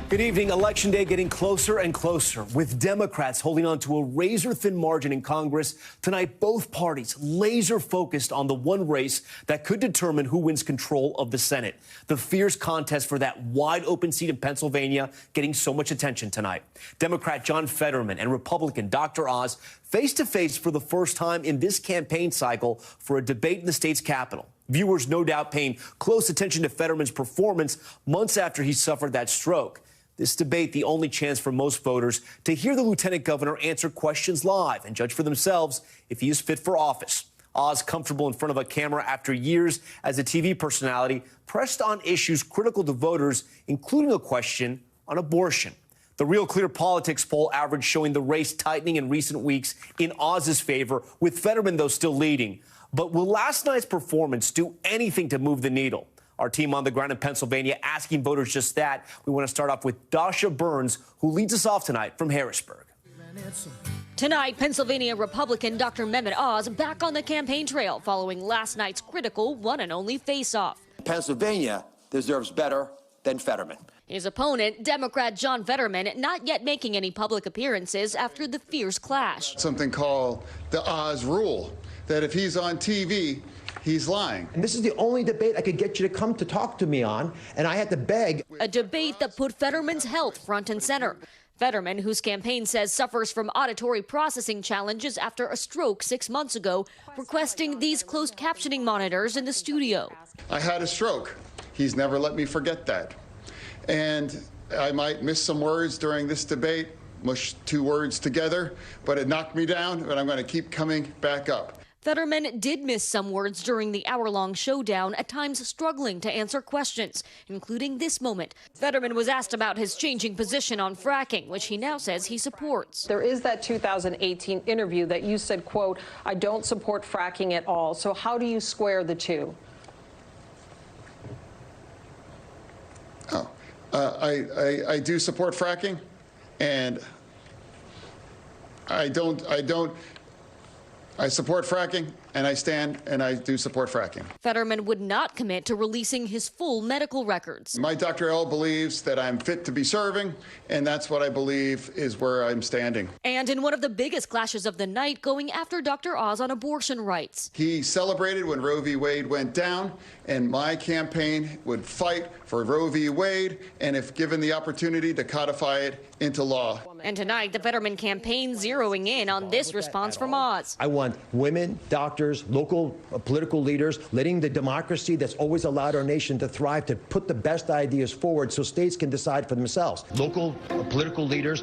Good evening. Election day getting closer and closer, with Democrats holding on to a razor-thin margin in Congress. Tonight, both parties laser focused on the one race that could determine who wins control of the Senate. The fierce contest for that wide-open seat in Pennsylvania getting so much attention tonight. Democrat John Fetterman and Republican Dr. Oz face-to-face for the first time in this campaign cycle for a debate in the state's capital. Viewers no doubt paying close attention to Fetterman's performance months after he suffered that stroke. This debate, the only chance for most voters to hear the lieutenant governor answer questions live and judge for themselves if he is fit for office. Oz, comfortable in front of a camera after years as a TV personality, pressed on issues critical to voters, including a question on abortion. The Real Clear Politics poll average showing the race tightening in recent weeks in Oz's favor, with Fetterman, though, still leading. But will last night's performance do anything to move the needle? Our team on the ground in Pennsylvania asking voters just that. We want to start off with Dasha Burns, who leads us off tonight from Harrisburg. Tonight, Pennsylvania Republican Dr. Mehmet Oz back on the campaign trail following last night's critical one and only face-off. Pennsylvania deserves better than Fetterman. His opponent, Democrat John Fetterman, not yet making any public appearances after the fierce clash. Something called the Oz rule, that if he's on TV, he's lying. And this is the only debate I could get you to come to talk to me on, and I had to beg. A debate that put Fetterman's health front and center. Fetterman, whose campaign says suffers from auditory processing challenges after a stroke 6 months ago, requesting these closed captioning monitors in the studio. I had a stroke. He's never let me forget that. And I might miss some words during this debate, mush two words together, but it knocked me down, but I'm going to keep coming back up. Fetterman did miss some words during the hour-long showdown, at times struggling to answer questions, including this moment. Fetterman was asked about his changing position on fracking, which he now says he supports. There is that 2018 interview that you said, quote, "I don't support fracking at all." So how do you square the two? I do support fracking, and I support fracking, and I stand and I do support fracking. Fetterman would not commit to releasing his full medical records. My Dr. L believes that I'm fit to be serving, and that's what I believe is where I'm standing. And in one of the biggest clashes of the night, going after Dr. Oz on abortion rights. He celebrated when Roe v. Wade went down, and my campaign would fight for Roe v. Wade, and if given the opportunity, to codify it into law. And tonight, the Fetterman campaign zeroing in on this response from Oz. I want women, doctors, local political leaders, letting the democracy that's always allowed our nation to thrive, to put the best ideas forward so states can decide for themselves. Local political leaders,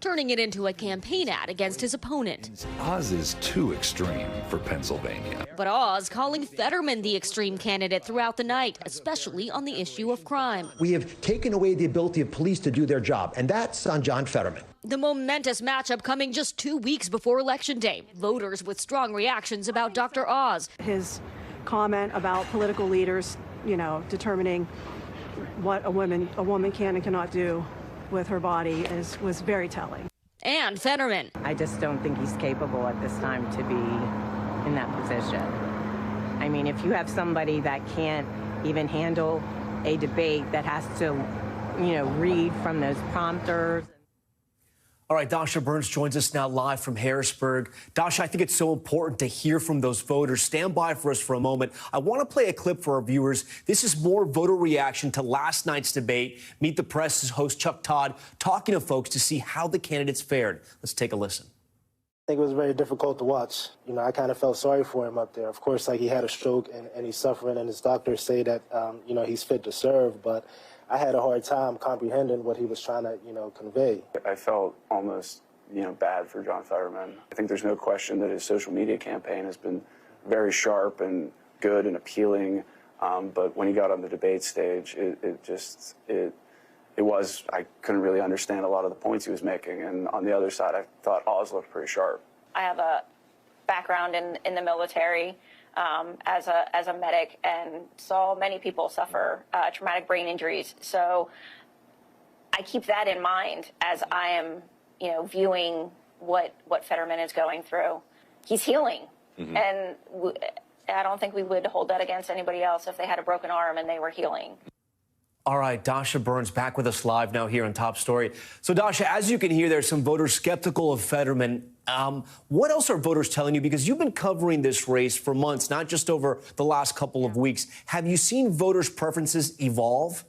turning it into a campaign ad against his opponent. Oz is too extreme for Pennsylvania. But Oz calling Fetterman the extreme candidate throughout the night, especially on the issue of crime. We have taken away the ability of police to do their job, and that's on John Fetterman. The momentous matchup coming just 2 weeks before Election Day. Voters with strong reactions about Dr. Oz. His comment about political leaders, determining what a woman can and cannot do with her body was very telling. And Fetterman. I just don't think he's capable at this time to be in that position. I mean, if you have somebody that can't even handle a debate, that has to, read from those prompters. All right, Dasha Burns joins us now live from Harrisburg. Dasha, I think it's so important to hear from those voters. Stand by for us for a moment. I want to play a clip for our viewers. This is more voter reaction to last night's debate. Meet the Press's host, Chuck Todd, talking to folks to see how the candidates fared. Let's take a listen. I think it was very difficult to watch. I kind of felt sorry for him up there. Of course, he had a stroke and he's suffering, and his doctors say that, he's fit to serve, but I had a hard time comprehending what he was trying to, convey. I felt almost, bad for John Fetterman. I think there's no question that his social media campaign has been very sharp and good and appealing. But when he got on the debate stage, I couldn't really understand a lot of the points he was making. And on the other side, I thought Oz looked pretty sharp. I have a background in the military. As a medic, and saw many people suffer traumatic brain injuries. So I keep that in mind as I am, viewing what Fetterman is going through. He's healing, and I don't think we would hold that against anybody else if they had a broken arm and they were healing. All right, Dasha Burns back with us live now here on Top Story. So, Dasha, as you can hear, there's some voters skeptical of Fetterman. What else are voters telling you? Because you've been covering this race for months, not just over the last couple of weeks. Have you seen voters' preferences evolve?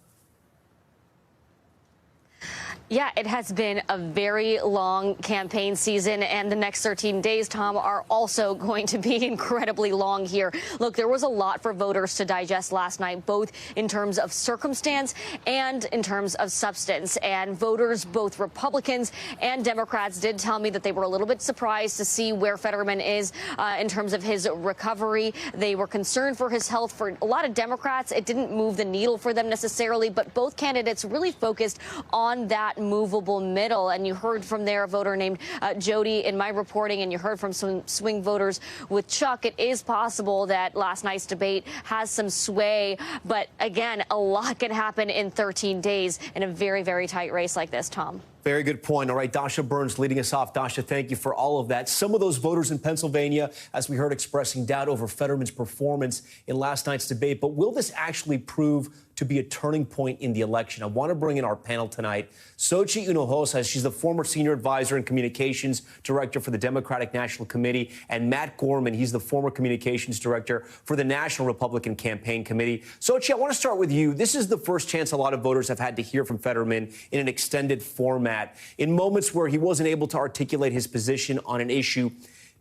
Yeah, it has been a very long campaign season, and the next 13 days, Tom, are also going to be incredibly long here. Look, there was a lot for voters to digest last night, both in terms of circumstance and in terms of substance. And voters, both Republicans and Democrats, did tell me that they were a little bit surprised to see where Fetterman is in terms of his recovery. They were concerned for his health. For a lot of Democrats, it didn't move the needle for them necessarily, but both candidates really focused on that movable middle. And you heard from there a voter named Jody in my reporting, and you heard from some swing voters with Chuck. It is possible that last night's debate has some sway, but again, a lot can happen in 13 days in a very, very tight race like this, Tom. Very good point. All right, Dasha Burns leading us off. Dasha, thank you for all of that. Some of those voters in Pennsylvania, as we heard, expressing doubt over Fetterman's performance in last night's debate. But will this actually prove to be a turning point in the election? I want to bring in our panel tonight. Xochitl Hinojosa, she's the former senior advisor and communications director for the Democratic National Committee, and Matt Gorman, he's the former communications director for the National Republican Campaign Committee. Xochitl, I want to start with you. This is the first chance a lot of voters have had to hear from Fetterman in an extended format, in moments where he wasn't able to articulate his position on an issue.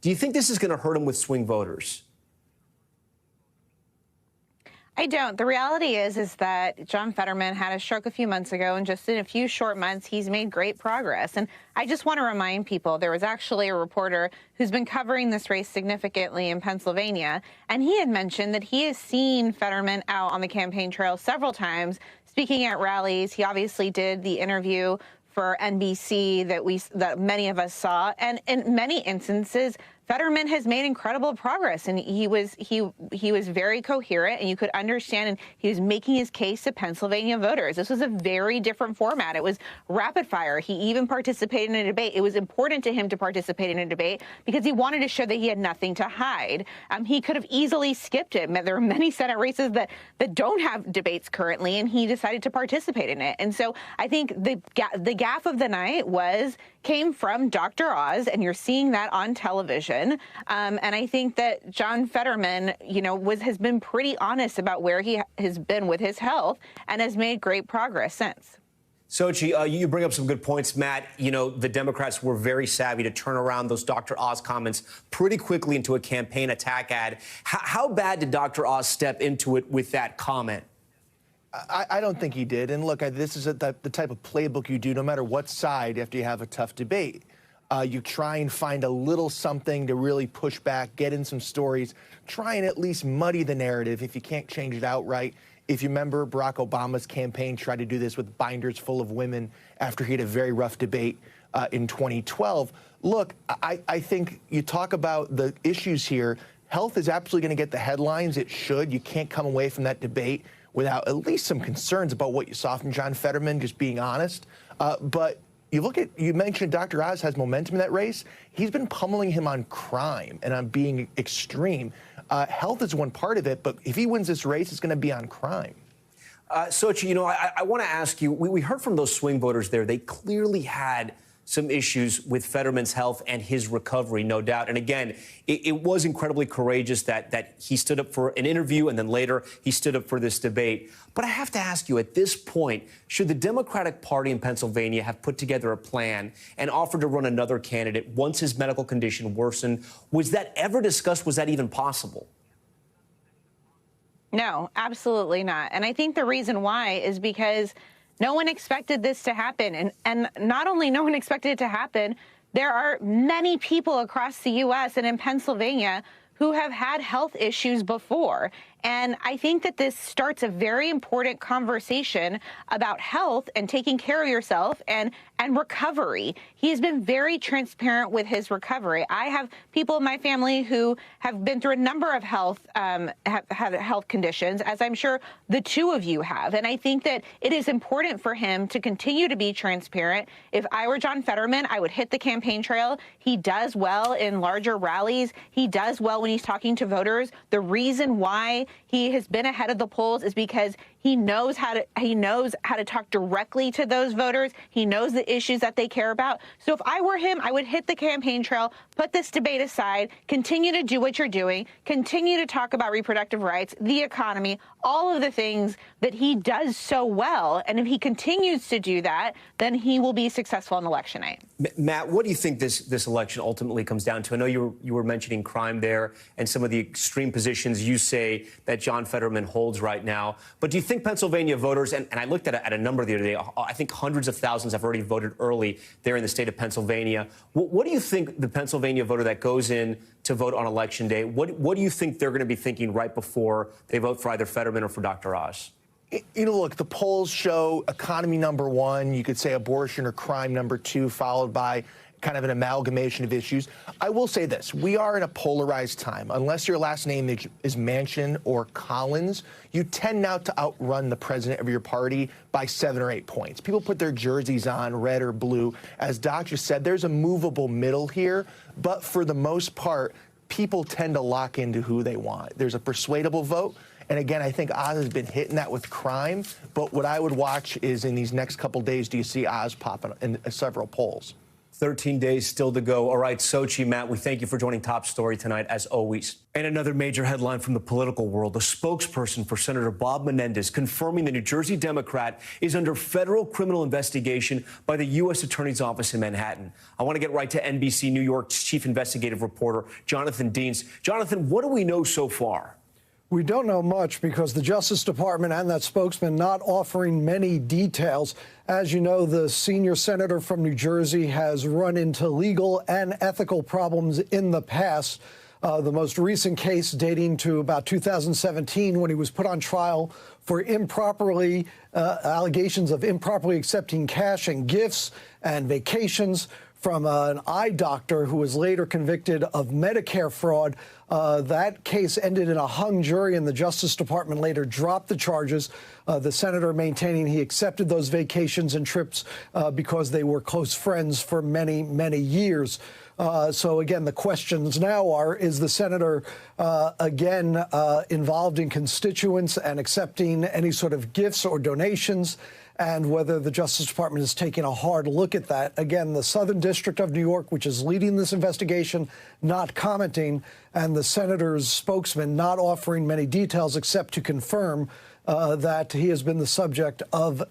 Do you think this is going to hurt him with swing voters? I don't. The reality is that John Fetterman had a stroke a few months ago, and just in a few short months, he's made great progress. And I just want to remind people, there was actually a reporter who's been covering this race significantly in Pennsylvania, and he had mentioned that he has seen Fetterman out on the campaign trail several times, speaking at rallies. He obviously did the interview for NBC that many of us saw, and in many instances, Fetterman has made incredible progress, and he was very coherent, and you could understand, and he was making his case to Pennsylvania voters. This was a very different format. It was rapid fire. He even participated in a debate. It was important to him to participate in a debate because he wanted to show that he had nothing to hide. He could have easily skipped it. There are many Senate races that don't have debates currently, and he decided to participate in it. And so I think the gaffe of the night came from Dr. Oz, and you're seeing that on television. And I think that John Fetterman, has been pretty honest about where he has been with his health and has made great progress since. Xochitl, you bring up some good points, Matt. The Democrats were very savvy to turn around those Dr. Oz comments pretty quickly into a campaign attack ad. How bad did Dr. Oz step into it with that comment? I don't think he did. And look, this is the type of playbook you do no matter what side after you have a tough debate. You try and find a little something to really push back, get in some stories, try and at least muddy the narrative if you can't change it outright. If you remember, Barack Obama's campaign tried to do this with binders full of women after he had a very rough debate in 2012. Look, I think you talk about the issues here. Health is absolutely going to get the headlines. It should. You can't come away from that debate without at least some concerns about what you saw from John Fetterman, just being honest. But you mentioned Dr. Oz has momentum in that race. He's been pummeling him on crime and on being extreme. Health is one part of it, but if he wins this race, it's going to be on crime. Xochitl, I want to ask you, we heard from those swing voters there. They clearly had some issues with Fetterman's health and his recovery, no doubt. And again, it was incredibly courageous that he stood up for an interview and then later he stood up for this debate. But I have to ask you, at this point, should the Democratic Party in Pennsylvania have put together a plan and offered to run another candidate once his medical condition worsened? Was that ever discussed? Was that even possible? No, absolutely not. And I think the reason why is because no one expected this to happen. And not only no one expected it to happen, there are many people across the U.S. and in Pennsylvania who have had health issues before. And I think that this starts a very important conversation about health and taking care of yourself and recovery. He has been very transparent with his recovery. I have people in my family who have been through a number of have had health conditions, as I'm sure the two of you have. And I think that it is important for him to continue to be transparent. If I were John Fetterman, I would hit the campaign trail. He does well in larger rallies. He does well when he's talking to voters. The reason why he has been ahead of the polls is because he knows how to talk directly to those voters. He knows the issues that they care about. So if I were him, I would hit the campaign trail, put this debate aside, continue to do what you're doing, continue to talk about reproductive rights, the economy, all of the things that he does so well. And if he continues to do that, then he will be successful on election night. Matt, what do you think this election ultimately comes down to? I know you were mentioning crime there and some of the extreme positions you say that John Fetterman holds right now. But do you think Pennsylvania voters, and I looked at a number the other day, I think hundreds of thousands have already voted early there in the state of Pennsylvania. What do you think the Pennsylvania voter that goes in to vote on Election Day, what do you think they're going to be thinking right before they vote for either Fetterman or for Dr. Oz? You know, look, the polls show economy #1, you could say abortion or crime #2, followed by kind of an amalgamation of issues. I will say this, we are in a polarized time. Unless your last name is Manchin or Collins, you tend now to outrun the president of your party by 7 or 8 points. People put their jerseys on, red or blue. As Doc just said, there's a movable middle here, but for the most part, people tend to lock into who they want. There's a persuadable vote. And again, I think Oz has been hitting that with crime. But what I would watch is in these next couple days, do you see Oz popping in several polls? 13 days still to go. All right, Sochi, Matt, we thank you for joining Top Story tonight, as always. And another major headline from the political world. A spokesperson for Senator Bob Menendez confirming the New Jersey Democrat is under federal criminal investigation by the U.S. Attorney's Office in Manhattan. I want to get right to NBC New York's chief investigative reporter, Jonathan Deans. Jonathan, what do we know so far? We don't know much because the Justice Department and that spokesman not offering many details. As you know, the senior senator from New Jersey has run into legal and ethical problems in the past. The most recent case dating to about 2017 when he was put on trial for allegations of improperly accepting cash and gifts and vacations from an eye doctor who was later convicted of Medicare fraud. That case ended in a hung jury, and the Justice Department later dropped the charges. The senator maintaining he accepted those vacations and trips because they were close friends for many, many years. So, again, the questions now are, is the senator, again, involved in constituents and accepting any sort of gifts or donations? And whether the Justice Department is taking a hard look at that. Again, the Southern District of New York, which is leading this investigation, not commenting, and the senator's spokesman not offering many details except to confirm that he has been the subject of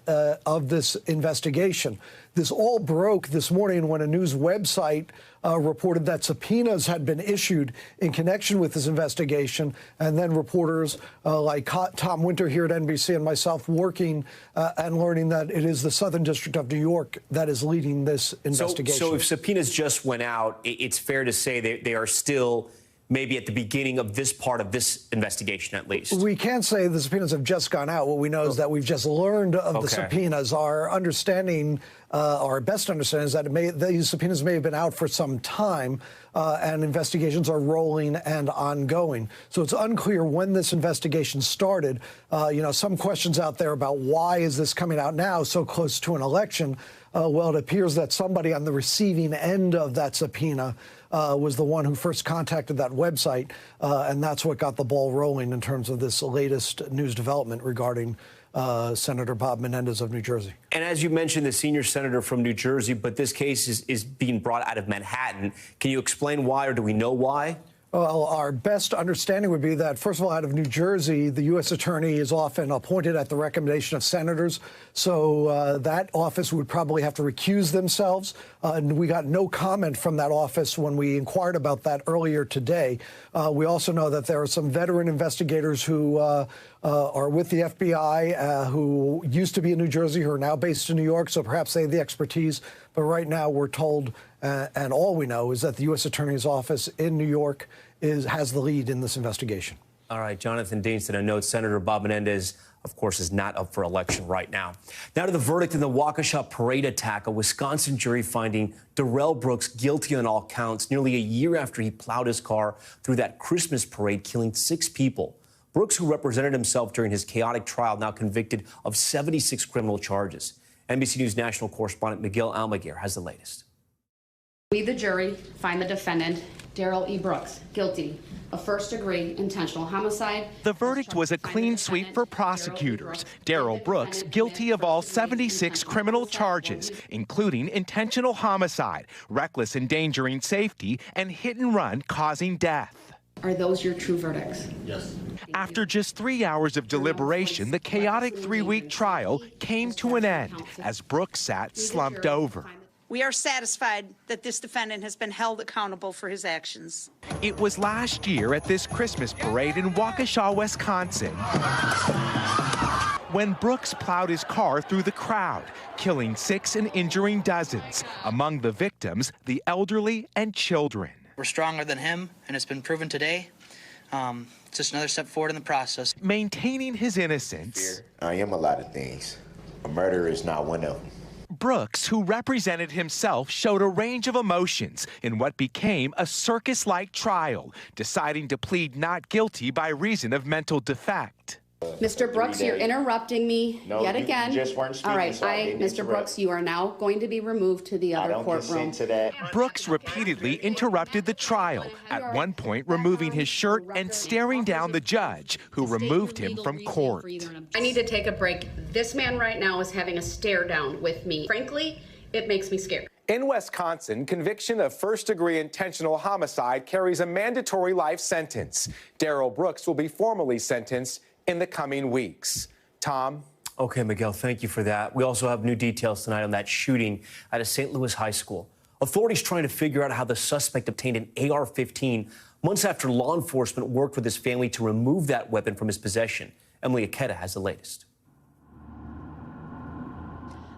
this investigation. This all broke this morning when a news website reported that subpoenas had been issued in connection with this investigation, and then reporters like Tom Winter here at NBC and myself working and learning that it is the Southern District of New York that is leading this investigation. So if subpoenas just went out, it's fair to say they are still maybe at the beginning of this part of this investigation, at least. We can't say the subpoenas have just gone out. What we know is that we've just learned of the subpoenas. Our understanding, our best understanding, is that these subpoenas may have been out for some time, and investigations are rolling and ongoing. So it's unclear when this investigation started. You know, some questions out there about why is this coming out now so close to an election? Well, it appears that somebody on the receiving end of that subpoena was the one who first contacted that website, and that's what got the ball rolling in terms of this latest news development regarding Senator Bob Menendez of New Jersey. And as you mentioned, the senior senator from New Jersey, but this case is being brought out of Manhattan. Can you explain why, or do we know why? Well, our best understanding would be that, first of all, out of New Jersey, the U.S. attorney is often appointed at the recommendation of senators. So that office would probably have to recuse themselves. And we got no comment from that office when we inquired about that earlier today. We also know that there are some veteran investigators who are with the FBI who used to be in New Jersey, who are now based in New York. So perhaps they have the expertise. But right now we're told, and all we know, is that the U.S. Attorney's Office in New York has the lead in this investigation. All right, Jonathan Deans, a note, Senator Bob Menendez, of course, is not up for election right now. Now to the verdict in the Waukesha parade attack, a Wisconsin jury finding Darrell Brooks guilty on all counts nearly a year after he plowed his car through that Christmas parade, killing 6 people. Brooks, who represented himself during his chaotic trial, now convicted of 76 criminal charges. NBC News national correspondent Miguel Almaguer has the latest. We, the jury, find the defendant Daryl E. Brooks, guilty of first-degree intentional homicide. The verdict was a clean sweep for prosecutors. Daryl Brooks guilty of all 76 criminal charges, including intentional homicide, reckless endangering safety, and hit and run causing death. Are those your true verdicts? Yes. After just 3 hours of deliberation, the chaotic 3-week trial came to an end as Brooks sat slumped over. We are satisfied that this defendant has been held accountable for his actions. It was last year at this Christmas parade in Waukesha, Wisconsin, when Brooks plowed his car through the crowd, killing 6 and injuring dozens. Among the victims, the elderly and children. We're stronger than him, and it's been proven today. It's just another step forward in the process. Maintaining his innocence. I am a lot of things. A murderer is not one of them. Brooks, who represented himself, showed a range of emotions in what became a circus-like trial, deciding to plead not guilty by reason of mental defect. Mr. Brooks, you're interrupting me yet again. You just weren't speaking, all right, so Mr. Brooks, you are now going to be removed to the other courtroom. Consent to that. Brooks repeatedly interrupted the trial, at one point removing his shirt and staring down the judge, who removed him from court. I need to take a break. This man right now is having a stare down with me. Frankly, it makes me scared. In Wisconsin, conviction of first-degree intentional homicide carries a mandatory life sentence. Daryl Brooks will be formally sentenced in the coming weeks. Tom? Okay, Miguel, thank you for that. We also have new details tonight on that shooting at a St. Louis high school. Authorities trying to figure out how the suspect obtained an AR-15 months after law enforcement worked with his family to remove that weapon from his possession. Emily Aketa has the latest.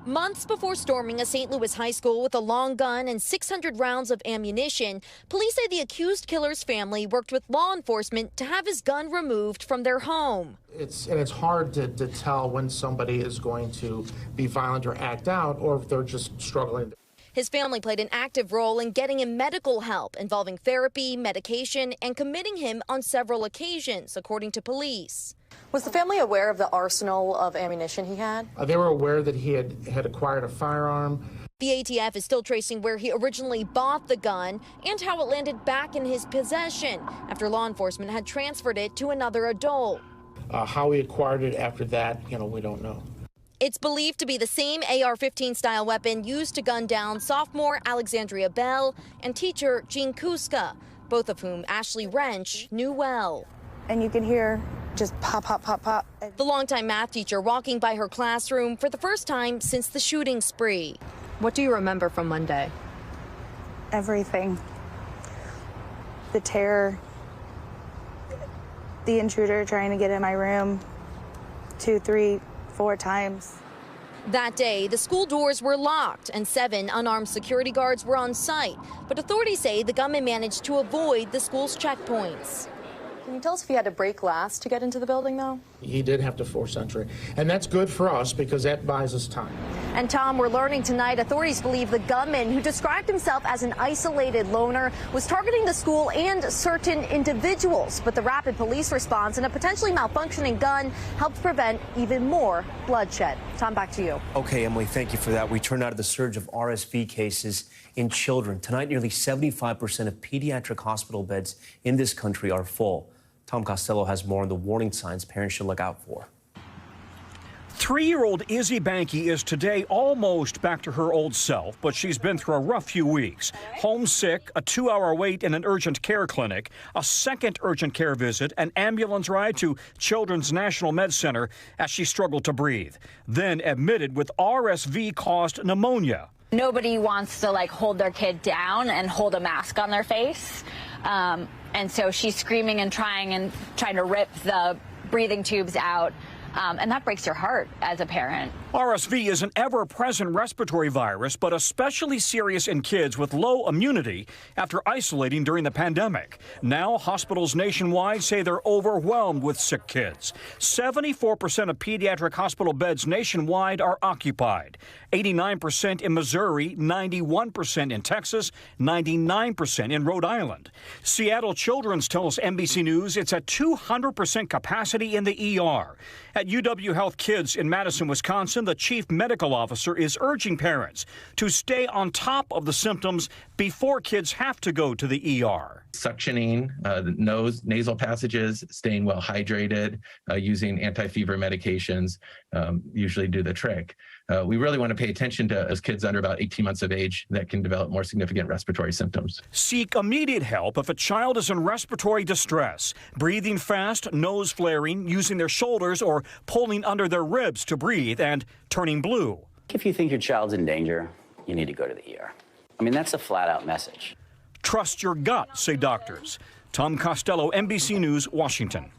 Months before storming a St. Louis high school with a long gun and 600 rounds of ammunition, police say the accused killer's family worked with law enforcement to have his gun removed from their home. It's hard to tell when somebody is going to be violent or act out, or if they're just struggling. His family played an active role in getting him medical help involving therapy, medication, and committing him on several occasions, according to police. Was the family aware of the arsenal of ammunition he had? They were aware that he had acquired a firearm. The ATF is still tracing where he originally bought the gun and how it landed back in his possession after law enforcement had transferred it to another adult. How he acquired it after that, we don't know. It's believed to be the same AR-15 style weapon used to gun down sophomore Alexandria Bell and teacher Jean Kuska, both of whom Ashley Wrench knew well. And you can hear just pop, pop, pop, pop. The longtime math teacher walking by her classroom for the first time since the shooting spree. What do you remember from Monday? Everything. The terror, the intruder trying to get in my room 2, 3, 4 times. That day, the school doors were locked and 7 unarmed security guards were on site. But authorities say the gunman managed to avoid the school's checkpoints. Can you tell us if he had to break glass to get into the building, though? He did have to force entry, and that's good for us because that buys us time. And Tom, we're learning tonight authorities believe the gunman, who described himself as an isolated loner, was targeting the school and certain individuals. But the rapid police response and a potentially malfunctioning gun helped prevent even more bloodshed. Tom, back to you. Okay, Emily, thank you for that. We turn now to the surge of RSV cases in children. Tonight, nearly 75% of pediatric hospital beds in this country are full. Tom Costello has more on the warning signs parents should look out for. 3-year-old Izzy Banky is today almost back to her old self, but she's been through a rough few weeks. Homesick, a 2-hour wait in an urgent care clinic, a second urgent care visit, an ambulance ride to Children's National Med Center as she struggled to breathe. Then admitted with RSV-caused pneumonia. Nobody wants to hold their kid down and hold a mask on their face. And so she's screaming and trying to rip the breathing tubes out. And that breaks your heart as a parent. RSV is an ever-present respiratory virus, but especially serious in kids with low immunity after isolating during the pandemic. Now, hospitals nationwide say they're overwhelmed with sick kids. 74% of pediatric hospital beds nationwide are occupied. 89% in Missouri, 91% in Texas, 99% in Rhode Island. Seattle Children's tells NBC News it's at 200% capacity in the ER. At UW Health Kids in Madison, Wisconsin, Johnson, the chief medical officer, is urging parents to stay on top of the symptoms before kids have to go to the ER. Suctioning the nasal passages, staying well hydrated, using anti-fever medications usually do the trick. We really want to pay attention to as kids under about 18 months of age that can develop more significant respiratory symptoms. Seek immediate help if a child is in respiratory distress, breathing fast, nose flaring, using their shoulders or pulling under their ribs to breathe, and turning blue. If you think your child's in danger, you need to go to the ER. I mean, that's a flat-out message. Trust your gut, say doctors. Tom Costello, NBC News, Washington.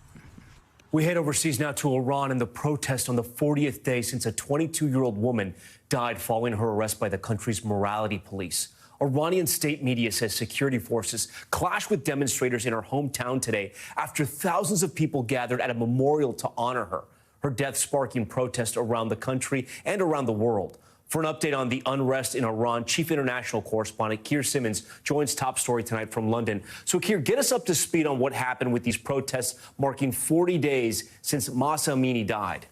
We head overseas now to Iran and the protest on the 40th day since a 22-year-old woman died following her arrest by the country's morality police. Iranian state media says security forces clashed with demonstrators in her hometown today after thousands of people gathered at a memorial to honor her. Her death sparking protests around the country and around the world. For an update on the unrest in Iran, Chief International Correspondent Kier Simmons joins Top Story tonight from London. So, Kier, get us up to speed on what happened with these protests marking 40 days since Mahsa Amini died.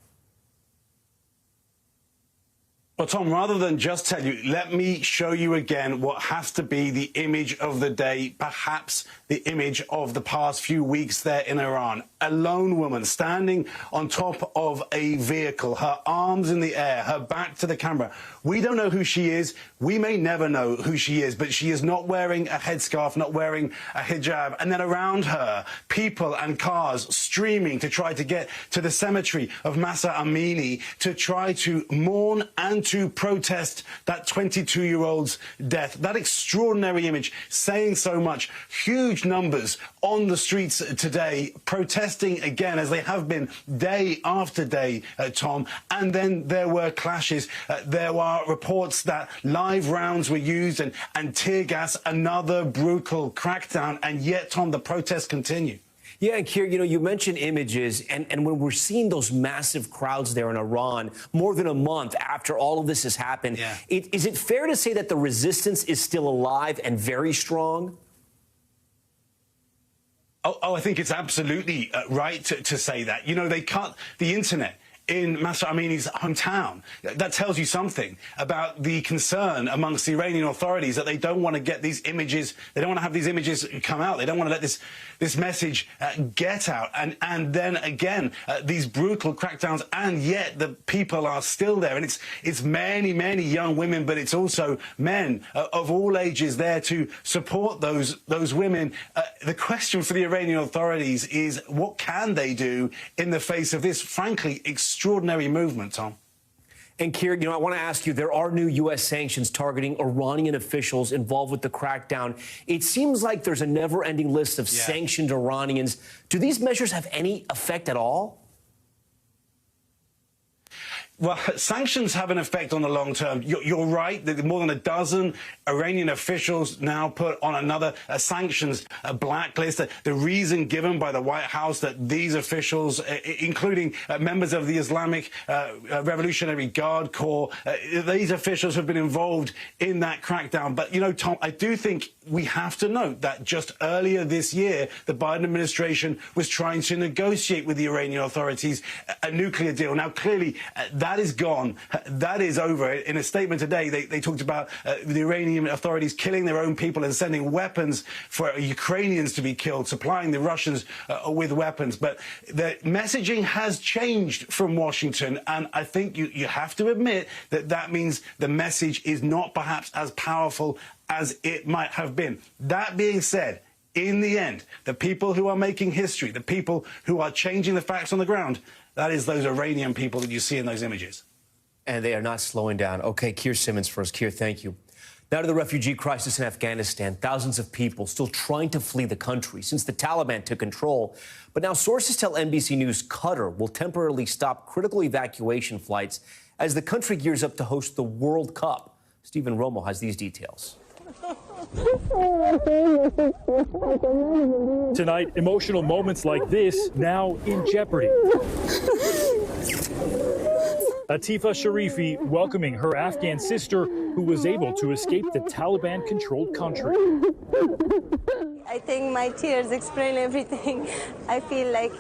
Well, Tom, rather than just tell you, let me show you again what has to be the image of the day, perhaps the image of the past few weeks there in Iran. A lone woman standing on top of a vehicle, her arms in the air, her back to the camera. We don't know who she is. We may never know who she is, but she is not wearing a headscarf, not wearing a hijab. And then around her, people and cars streaming to try to get to the cemetery of Mahsa Amini to try to mourn and to protest that 22-year-old's death. That extraordinary image saying so much. Huge numbers on the streets today protesting again, as they have been day after day, Tom. And then there were clashes. There were reports that live rounds were used and tear gas, another brutal crackdown. And yet, Tom, the protests continue. Yeah, and Kier, you mentioned images, and when we're seeing those massive crowds there in Iran more than a month after all of this has happened, is it fair to say that the resistance is still alive and very strong? Oh, I think it's absolutely right to say that. They cut the internet in Mahsa Amini's hometown. That tells you something about the concern amongst the Iranian authorities that they don't want to get these images, they don't want to have these images come out, they don't want to let this message get out. And then again, these brutal crackdowns, and yet the people are still there. And it's many, many young women, but it's also men of all ages there to support those women. The question for the Iranian authorities is, what can they do in the face of this, frankly, extraordinary movement, Tom? And Kier, I want to ask you, there are new U.S. sanctions targeting Iranian officials involved with the crackdown. It seems like there's a never-ending list of sanctioned Iranians. Do these measures have any effect at all? Well, sanctions have an effect on the long term. You're right that more than a dozen Iranian officials now put on another sanctions blacklist. The reason given by the White House that these officials, including members of the Islamic Revolutionary Guard Corps, these officials have been involved in that crackdown. But, Tom, I do think we have to note that just earlier this year, the Biden administration was trying to negotiate with the Iranian authorities a nuclear deal. Now, clearly, that is gone. That is over. In a statement today, they talked about the Iranian authorities killing their own people and sending weapons for Ukrainians to be killed, supplying the Russians with weapons. But the messaging has changed from Washington, and I think you have to admit that means the message is not perhaps as powerful as it might have been. That being said, in the end, the people who are making history, the people who are changing the facts on the ground, that is those Iranian people that you see in those images. And they are not slowing down. Okay, Kier Simmons first. Kier, thank you. Now to the refugee crisis in Afghanistan. Thousands of people still trying to flee the country since the Taliban took control. But now sources tell NBC News Qatar will temporarily stop critical evacuation flights as the country gears up to host the World Cup. Stephen Romo has these details. Tonight, emotional moments like this now in jeopardy. Atifa Sharifi welcoming her Afghan sister who was able to escape the Taliban-controlled country. I think my tears explain everything. I feel like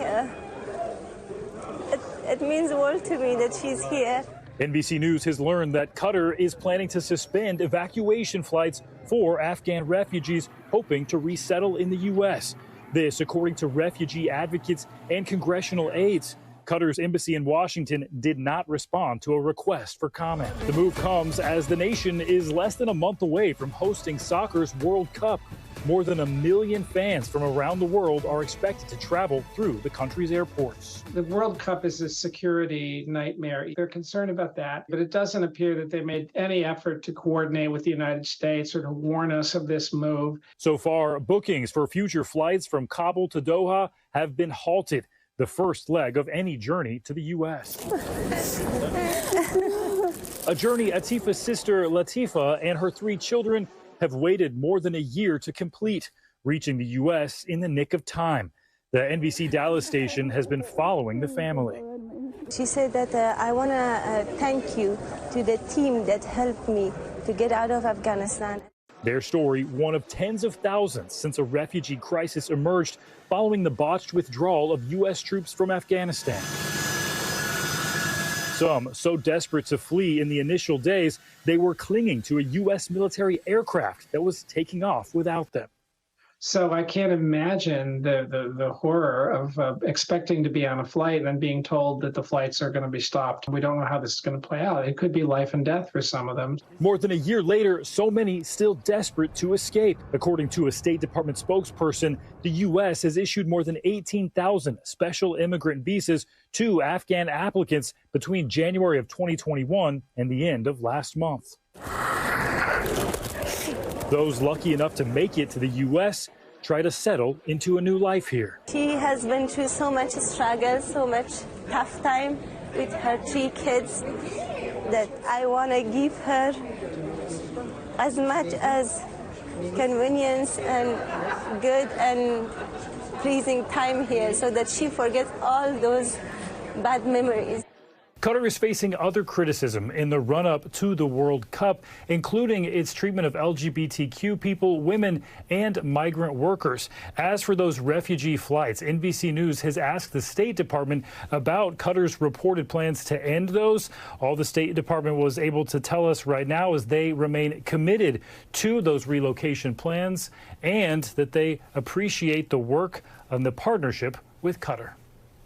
it means the world to me that she's here. NBC News has learned that Qatar is planning to suspend evacuation flights for Afghan refugees hoping to resettle in the U.S. This, according to refugee advocates and congressional aides. Qatar's embassy in Washington did not respond to a request for comment. The move comes as the nation is less than a month away from hosting soccer's World Cup. More than 1 million fans from around the world are expected to travel through the country's airports. The World Cup is a security nightmare. They're concerned about that, but it doesn't appear that they made any effort to coordinate with the United States or to warn us of this move. So far, bookings for future flights from Kabul to Doha have been halted, the first leg of any journey to the U.S. A journey Atifa's sister Latifa and her 3 children have waited more than a year to complete, reaching the U.S. in the nick of time. The NBC Dallas station has been following the family. She said that I want to thank you to the team that helped me to get out of Afghanistan. Their story, one of tens of thousands since a refugee crisis emerged following the botched withdrawal of U.S. troops from Afghanistan. Some so desperate to flee in the initial days, they were clinging to a U.S. military aircraft that was taking off without them. So I can't imagine the horror of expecting to be on a flight and then being told that the flights are going to be stopped. We don't know how this is going to play out. It could be life and death for some of them. More than a year later, so many still desperate to escape. According to a State Department spokesperson, the U.S. has issued more than 18,000 special immigrant visas to Afghan applicants between January of 2021 and the end of last month. Those lucky enough to make it to the U.S. try to settle into a new life here. She has been through so much struggle, so much tough time with her 3 kids that I want to give her as much as convenience and good and pleasing time here so that she forgets all those bad memories. Qatar is facing other criticism in the run-up to the World Cup, including its treatment of LGBTQ people, women, and migrant workers. As for those refugee flights, NBC News has asked the State Department about Qatar's reported plans to end those. All the State Department was able to tell us right now is they remain committed to those relocation plans and that they appreciate the work and the partnership with Qatar.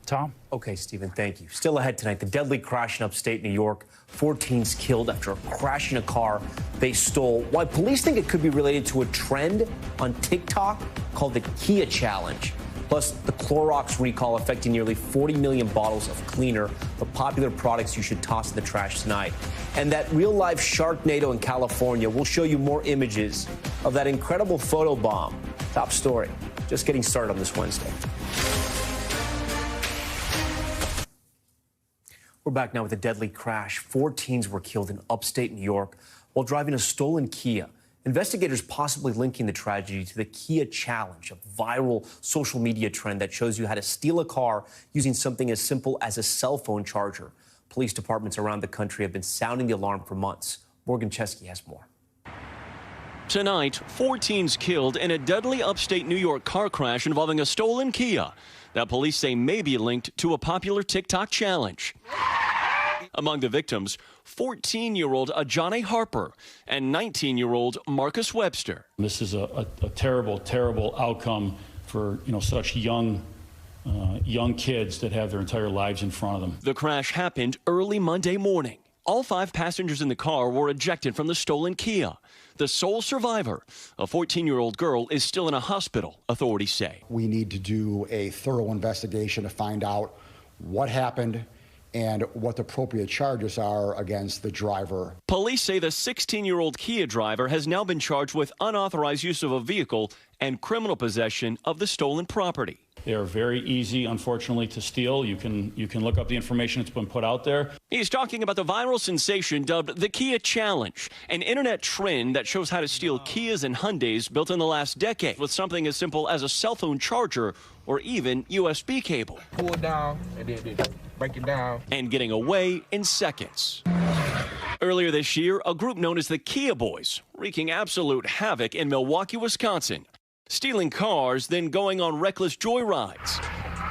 Tom? Okay, Stephen, thank you. Still ahead tonight, the deadly crash in upstate New York. 4 teens killed after crashing a car they stole. Why police think it could be related to a trend on TikTok called the Kier Challenge. Plus, the Clorox recall affecting nearly 40 million bottles of cleaner, the popular products you should toss in the trash tonight. And that real-life Sharknado in California. We'll show you more images of that incredible photo bomb. Top story. Just getting started on this Wednesday. We're back now with a deadly crash. 4 teens were killed in upstate New York while driving a stolen Kia. Investigators possibly linking the tragedy to the Kier Challenge, a viral social media trend that shows you how to steal a car using something as simple as a cell phone charger. Police departments around the country have been sounding the alarm for months. Morgan Chesky has more. Tonight, 4 teens killed in a deadly upstate New York car crash involving a stolen Kia that police say may be linked to a popular TikTok challenge. Among the victims, 14-year-old Ajane Harper and 19-year-old Marcus Webster. This is a terrible, terrible outcome for such young kids that have their entire lives in front of them. The crash happened early Monday morning. All 5 passengers in the car were ejected from the stolen Kia. The sole survivor, a 14-year-old girl, is still in a hospital, authorities say. We need to do a thorough investigation to find out what happened and what the appropriate charges are against the driver. Police say the 16-year-old Kia driver has now been charged with unauthorized use of a vehicle and criminal possession of the stolen property. They are very easy, unfortunately, to steal. You can look up the information that's been put out there. He's talking about the viral sensation dubbed the Kier Challenge, an internet trend that shows how to steal Kias and Hyundais built in the last decade with something as simple as a cell phone charger or even USB cable. Pull it down and then break it down. And getting away in seconds. Earlier this year, a group known as the Kia Boys, wreaking absolute havoc in Milwaukee, Wisconsin. Stealing cars, then going on reckless joyrides.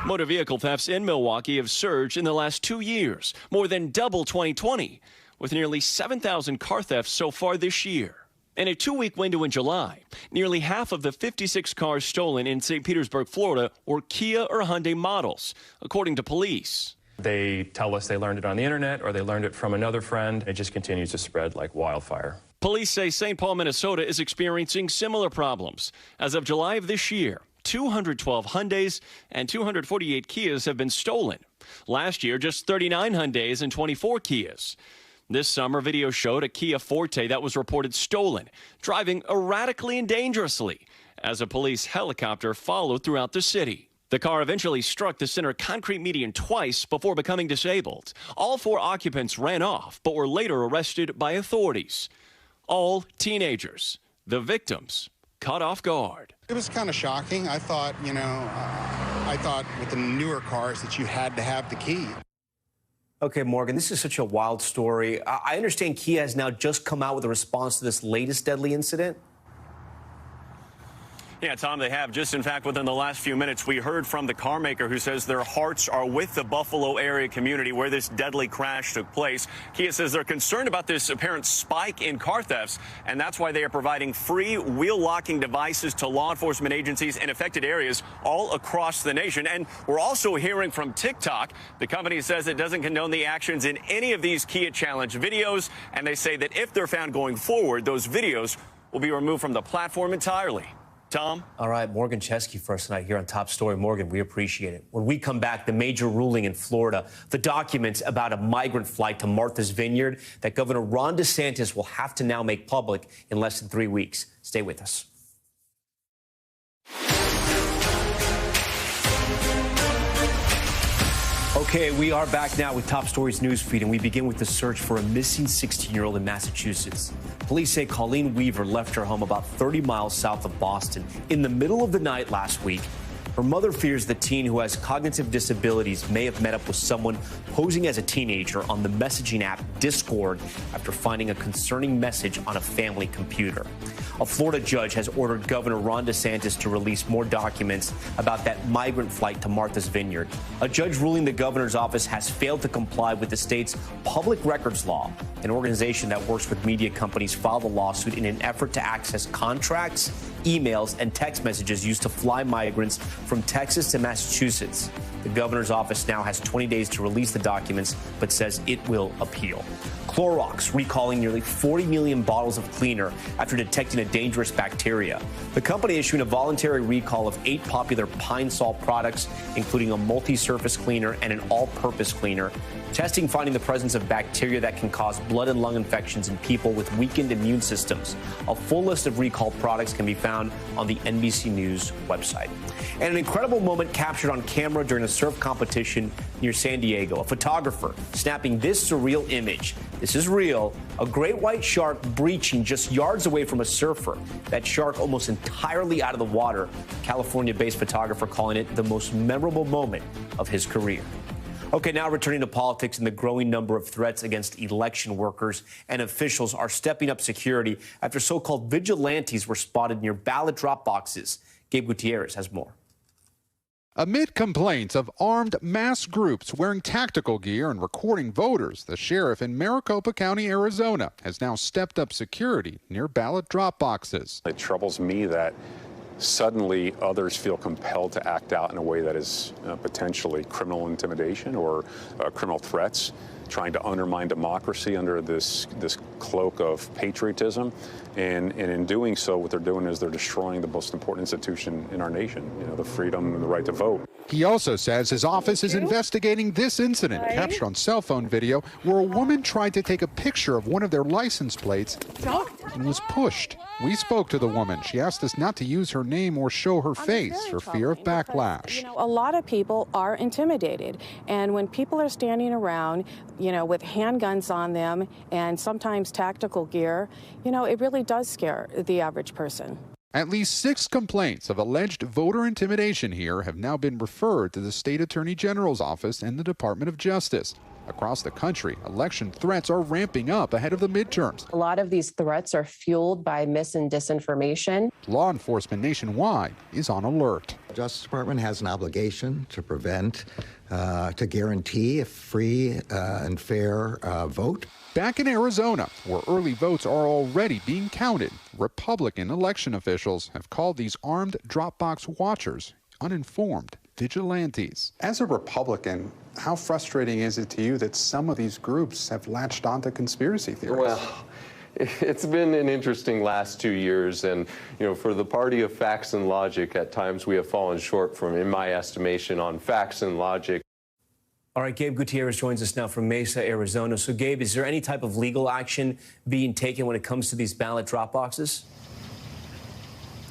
Motor vehicle thefts in Milwaukee have surged in the last 2 years, more than double 2020, with nearly 7,000 car thefts so far this year. In a 2-week window in July, nearly half of the 56 cars stolen in St. Petersburg, Florida, were Kia or Hyundai models, according to police. They tell us they learned it on the internet or they learned it from another friend. It just continues to spread like wildfire. Police say St. Paul, Minnesota is experiencing similar problems. As of July of this year, 212 Hyundais and 248 Kias have been stolen. Last year, just 39 Hyundais and 24 Kias. This summer, video showed a Kia Forte that was reported stolen, driving erratically and dangerously as a police helicopter followed throughout the city. The car eventually struck the center concrete median twice before becoming disabled. All 4 occupants ran off, but were later arrested by authorities. All teenagers, the victims caught off guard. It was kind of shocking. I thought, I thought with the newer cars that you had to have the key. Okay, Morgan, this is such a wild story. I understand Kia has now just come out with a response to this latest deadly incident. Yeah, Tom, they have. Just, in fact, within the last few minutes, we heard from the car maker who says their hearts are with the Buffalo area community where this deadly crash took place. Kia says they're concerned about this apparent spike in car thefts, and that's why they are providing free wheel locking devices to law enforcement agencies in affected areas all across the nation. And we're also hearing from TikTok. The company says it doesn't condone the actions in any of these Kia Challenge videos, and they say that if they're found going forward, those videos will be removed from the platform entirely. Tom? All right, Morgan Chesky for us tonight here on Top Story. Morgan, we appreciate it. When we come back, the major ruling in Florida, the documents about a migrant flight to Martha's Vineyard that Governor Ron DeSantis will have to now make public in less than 3 weeks. Stay with us. Okay, we are back now with Top Stories newsfeed, and we begin with the search for a missing 16-year-old in Massachusetts. Police say Colleen Weaver left her home about 30 miles south of Boston in the middle of the night last week. Her mother fears the teen, who has cognitive disabilities, may have met up with someone posing as a teenager on the messaging app Discord after finding a concerning message on a family computer. A Florida judge has ordered Governor Ron DeSantis to release more documents about that migrant flight to Martha's Vineyard. A judge ruling the governor's office has failed to comply with the state's public records law. An organization that works with media companies filed a lawsuit in an effort to access contracts, emails, and text messages used to fly migrants from Texas to Massachusetts. The governor's office now has 20 days to release the documents, but says it will appeal. Clorox recalling nearly 40 million bottles of cleaner after detecting a dangerous bacteria. The company issuing a voluntary recall of 8 popular Pine Sol products, including a multi-surface cleaner and an all-purpose cleaner. Testing finding the presence of bacteria that can cause blood and lung infections in people with weakened immune systems. A full list of recalled products can be found on the NBC News website. And an incredible moment captured on camera during a surf competition near San Diego. A photographer snapping this surreal image. This is real. A great white shark breaching just yards away from a surfer. That shark almost entirely out of the water. California-based photographer calling it the most memorable moment of his career. Okay, now returning to politics, and the growing number of threats against election workers and officials are stepping up security after so-called vigilantes were spotted near ballot drop boxes. Gabe Gutierrez has more. Amid complaints of armed mass groups wearing tactical gear and recording voters, the sheriff in Maricopa County, Arizona, has now stepped up security near ballot drop boxes. It troubles me that suddenly others feel compelled to act out in a way that is potentially criminal intimidation or criminal threats, trying to undermine democracy under this cloak of patriotism. And in doing so, what they're doing is they're destroying the most important institution in our nation, the freedom and the right to vote. He also says his office is investigating this incident captured on cell phone video where a woman tried to take a picture of one of their license plates and was pushed. We spoke to the woman. She asked us not to use her name or show her face for fear of backlash. A lot of people are intimidated, and when people are standing around, with handguns on them and sometimes tactical gear, it really does scare the average person. At least 6 complaints of alleged voter intimidation here have now been referred to the state attorney general's office and the Department of Justice. Across the country, election threats are ramping up ahead of the midterms. A lot of these threats are fueled by mis and disinformation. Law enforcement nationwide is on alert. The Justice Department has an obligation to prevent, to guarantee a free and fair vote. Back in Arizona, where early votes are already being counted, Republican election officials have called these armed Dropbox watchers uninformed vigilantes. As a Republican, how frustrating is it to you that some of these groups have latched onto conspiracy theories? Well, it's been an interesting last 2 years, and for the party of facts and logic, at times we have fallen short from, in my estimation, on facts and logic. All right, Gabe Gutierrez joins us now from Mesa, Arizona. So, Gabe, is there any type of legal action being taken when it comes to these ballot drop boxes?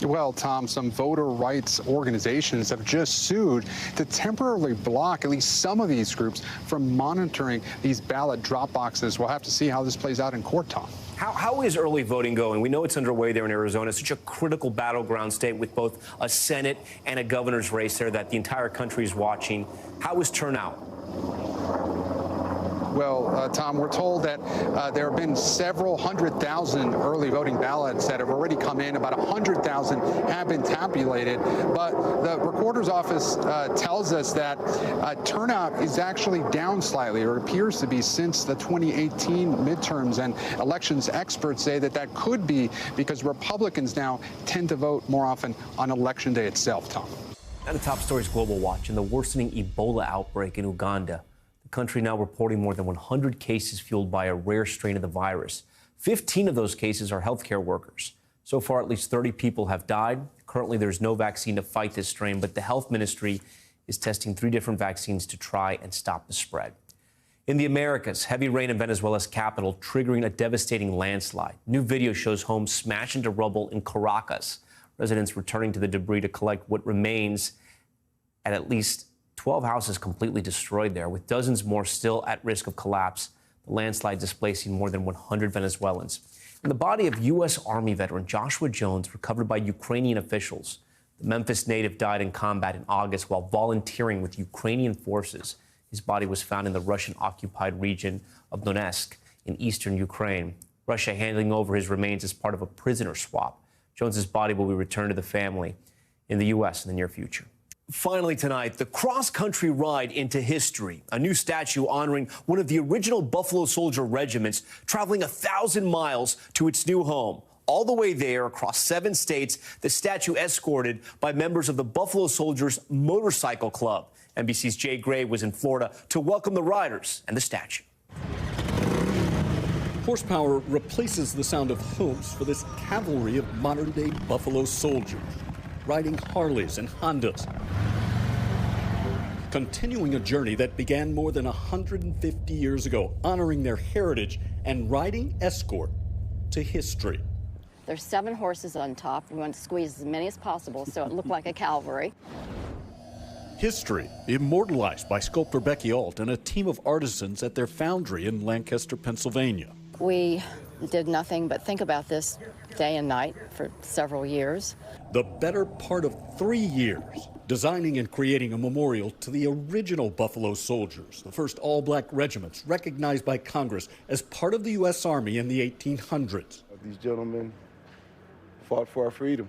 Well, Tom, some voter rights organizations have just sued to temporarily block at least some of these groups from monitoring these ballot drop boxes. We'll have to see how this plays out in court, Tom. How is early voting going? We know it's underway there in Arizona, such a critical battleground state with both a Senate and a governor's race there that the entire country is watching. How is turnout? Well, Tom, we're told that there have been several 100,000 early voting ballots that have already come in. About 100,000 have been tabulated. But the recorder's office tells us that turnout is actually down slightly, or appears to be, since the 2018 midterms. And elections experts say that that could be because Republicans now tend to vote more often on Election Day itself, Tom. Now the top stories Global Watch and the worsening Ebola outbreak in Uganda. Country now reporting more than 100 cases fueled by a rare strain of the virus. 15 of those cases are healthcare workers. So far, at least 30 people have died. Currently, there's no vaccine to fight this strain, but the health ministry is testing 3 different vaccines to try and stop the spread. In the Americas, heavy rain in Venezuela's capital triggering a devastating landslide. New video shows homes smashed into rubble in Caracas. Residents returning to the debris to collect what remains at least 12 houses completely destroyed there, with dozens more still at risk of collapse. The landslide displacing more than 100 Venezuelans. And the body of U.S. Army veteran Joshua Jones recovered by Ukrainian officials. The Memphis native died in combat in August while volunteering with Ukrainian forces. His body was found in the Russian-occupied region of Donetsk in eastern Ukraine. Russia handing over his remains as part of a prisoner swap. Jones's body will be returned to the family in the U.S. in the near future. Finally tonight, the cross-country ride into history. A new statue honoring one of the original Buffalo Soldier regiments traveling 1,000 miles to its new home. All the way there, across 7 states, the statue escorted by members of the Buffalo Soldiers Motorcycle Club. NBC's Jay Gray was in Florida to welcome the riders and the statue. Horsepower replaces the sound of hooves for this cavalry of modern-day Buffalo soldiers, riding Harleys and Hondas, continuing a journey that began more than 150 years ago, honoring their heritage and riding escort to history. There's 7 horses on top. We want to squeeze as many as possible so it looked like a cavalry. History immortalized by sculptor Becky Alt and a team of artisans at their foundry in Lancaster, Pennsylvania. We did nothing but think about this day and night for several years. The better part of 3 years, designing and creating a memorial to the original Buffalo Soldiers, the first all-black regiments recognized by Congress as part of the U.S. Army in the 1800s. These gentlemen fought for our freedom.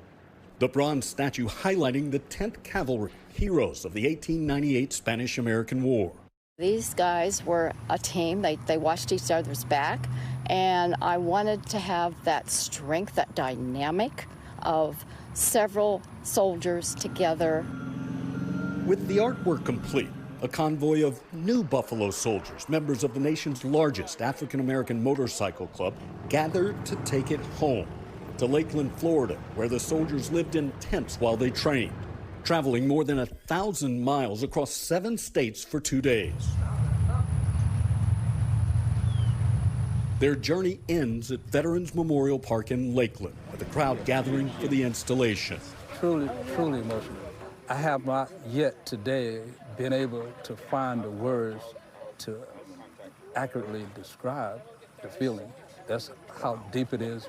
The bronze statue highlighting the 10th Cavalry, heroes of the 1898 Spanish-American War. These guys were a team. They watched each other's back, and I wanted to have that strength, that dynamic of several soldiers together. With the artwork complete, a convoy of new Buffalo Soldiers, members of the nation's largest African-American motorcycle club, gathered to take it home to Lakeland, Florida, where the soldiers lived in tents while they trained, traveling more than 1,000 miles across 7 states for 2 days. Their journey ends at Veterans Memorial Park in Lakeland, with the crowd gathering for the installation. Truly, truly emotional. I have not yet today been able to find the words to accurately describe the feeling. That's how deep it is,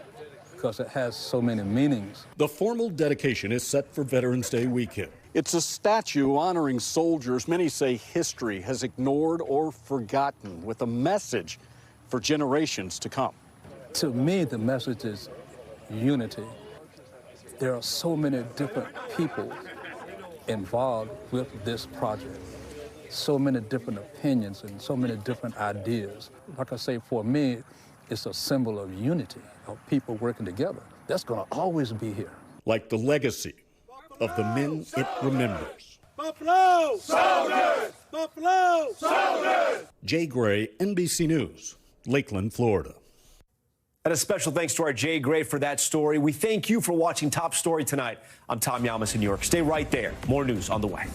because it has so many meanings. The formal dedication is set for Veterans Day weekend. It's a statue honoring soldiers many say history has ignored or forgotten, with a message for generations to come. To me, the message is unity. There are so many different people involved with this project, so many different opinions and so many different ideas. Like I say, for me, it's a symbol of unity, of people working together. That's going to always be here. Like the legacy of the men it remembers. Buffalo Soldiers! Buffalo Soldiers! Jay Gray, NBC News, Lakeland, Florida. And a special thanks to our Jay Gray for that story. We thank you for watching Top Story tonight. I'm Tom Llamas in New York. Stay right there. More news on the way.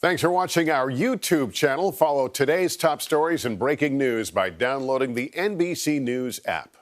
Thanks for watching our YouTube channel. Follow today's top stories and breaking news by downloading the NBC News app.